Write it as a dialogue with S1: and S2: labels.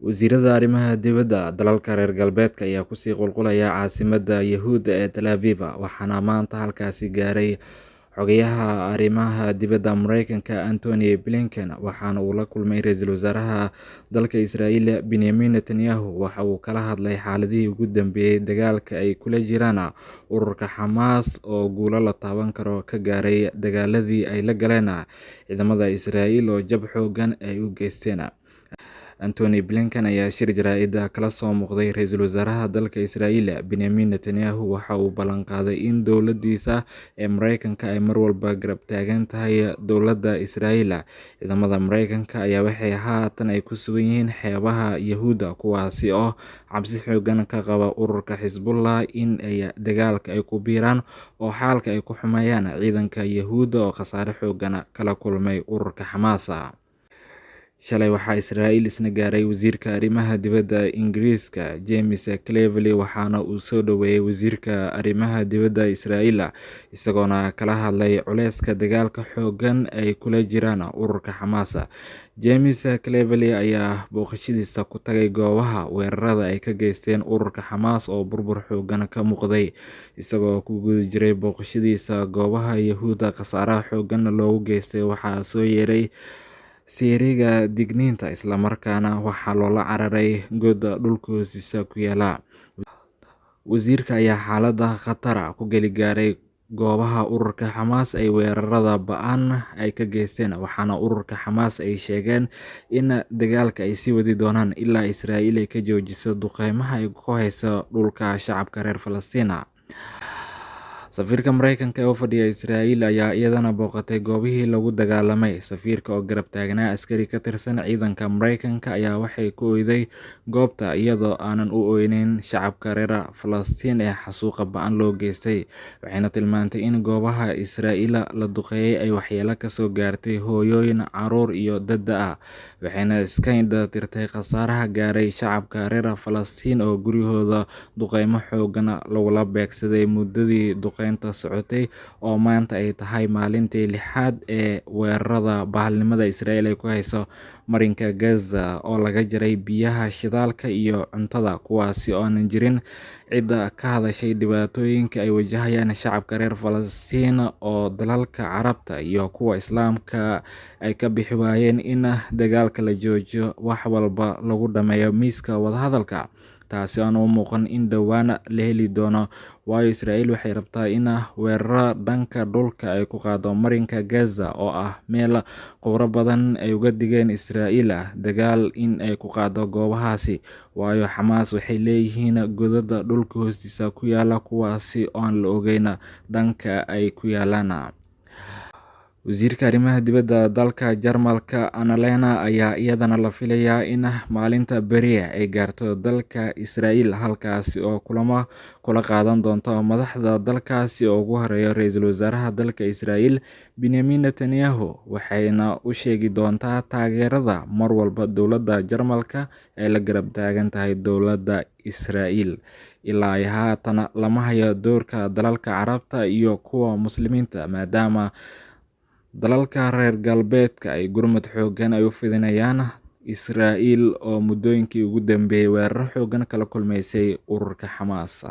S1: Wasiirada arrimaha dibadda dalalka reer galbeedka ayaa kusii qulqulaya caasimadda Yahuudda ee Tel Aviv, waxaana maanta halkaasi gaaray xogayaha arrimaha dibadda Mareykanka Antony Blinken, waxaana uu la kulmay ra'iisul wasaaraha dalka Israa'iil Benjamin Netanyahu. Waxa uu kala hadlay xaaladihii ugu dambeeyay dagaalka ay kula jiraan ururka Xamaas oo guulo la taaban karo ka gaaray dagaaladii ay la galeen ciidamada Israa'iil oo jab xooggan ay u geysteen. Antony Blinken ayaa shir jaraa'id kala soo muuqday ra'iisul wasaaraha dalka Israa'iil Benjamin Netanyahu. Waxa uu ballan qaaday in dowladdiisa ee Mareykanka ay mar walba garab taagan tahay dowladda Israa'iil. Ciidamada Mareykanka ayaa waxay haatan ku sugan yihiin xeebaha Yahuudda, kuwaasi oo cabsi xooggan ka qaba ururka Xisbullah in ay dagaalka ku biiraan oo xaalka ay ku xumeeyaan ciidanka Yahuudda oo khasaare xooggan kala kulmay ururka Xamaas. Shalay waxaa Israa'iil isna gaaray wasiirka arrimaha dibadda Ingiriiska James Cleverly, waxaana uu soo dhoweeyay wasiirka arrimaha dibadda Israa'iil, isagoona kala hadlay culeyska dagaalka xooggan ay kula jiraan ururka Xamaas. James Cleverly ayaa booqashadiisa ku tagay goobaha weerarada ay ka geysteen ururka Xamaas oo burbur xooggan ka muuqday, isagoo ku guda jiray booqashadiisa goobaha Yahuudda khasaaraha xooggan loogu geystay. Waxaa soo yeeray siiriga digniinta, isla markaana waxaa loola cararay god dhulka hoostiisa ku yaala. Wasiirka ayaa xaalada khatar ku gaaray goobaha ururka Xamaas ay weerarada ba'an ay ka geysteen, waxaana ururka Xamaas ay sheegeen in dagaalka ay sii wadi doonaan ilaa Israa'iil ay ka joojiso duqeymaha ay ku hayso dhulka shacabka reer Falastiin. Safiirka Mareykanka ee u fadhiya Israa'iil ayaa iyadana booqatay goobihii lagu dagaalamay. Safiirka oo garab taagnaa askari ka tirsan ciidanka Mareykanka ayaa waxay ku oyday goobta, iyadoo aanan u oyneyn shacabka reer Falastiin ee xasuuqa ba'an loo geystay. Waxayna tilmaantay in goobaha Israa'iil la duqeeyay ay waxyeello ka soo gaartay hooyooyin, carruur iyo dad da' ah, waxayna iska indha tirtay khasaaraha gaaray shacabka reer Falastiin oo guryahooda duqeymo xooggan lagula beegsaday muddadii duqeynta socotay, oo maanta ay tahay maalintii lixaad ee weerarada bahalnimada Israa'iil ay ku hayso marinka Gaza oo laga jaray biyaha, shidaalka iyo cuntada, kuwaasi oo aanan jirin cid ka hadashay dhibaatooyinka ay wajahayaan shacabka reer Falastiin oo dalalka Carabta iyo kuwa Islaamka ay ka bixi waayeen in dagaalka la joojiyo, wax walba lagu dhameeyo miiska wadahadalka. Taasi aan u muuqan in dhowaan la heli doono, waayo Israa'iil waxay rabtaa in weeraro dhanka dhulka ay ku qaado marinka Gaza oo ah meel khubaro badan ay uga digeen Israa'iil dagaal in ay ku qaado goobahaasi, waayo Xamaas waxay leeyihiin godad dhulka hoostiisa ku yaala, kuwaasi oo aan la ogeyn dhanka ay ku yaalaan. Wasiirka arrimaha dibadda dalka Jarmalka Annalena ayaa iyadana la filayaa in maalinta beri ay gaarto dalka Israa'iil, halkaasi oo kulamo kula qaadan doonto madaxda dalkaasi oo ugu horeeya ra'iisul wasaaraha dalka Israa'iil Benjamin Netanyahu, waxayna u sheegi doontaa taageerada mar walba dowladda Jarmalka ay la garab taagan tahay dowladda Israa'iil. Ilaa haatan lama hayo doorka dalalka Carabta iyo kuwa Muslimiinta, maadaama dalalka reer galbeedka ay gurmad xooggan ay u fidinayaan Israa'iil oo muddooyinkii ugu dambeeyay weeraro xooggan kala kulmaysay ururka Xamaas.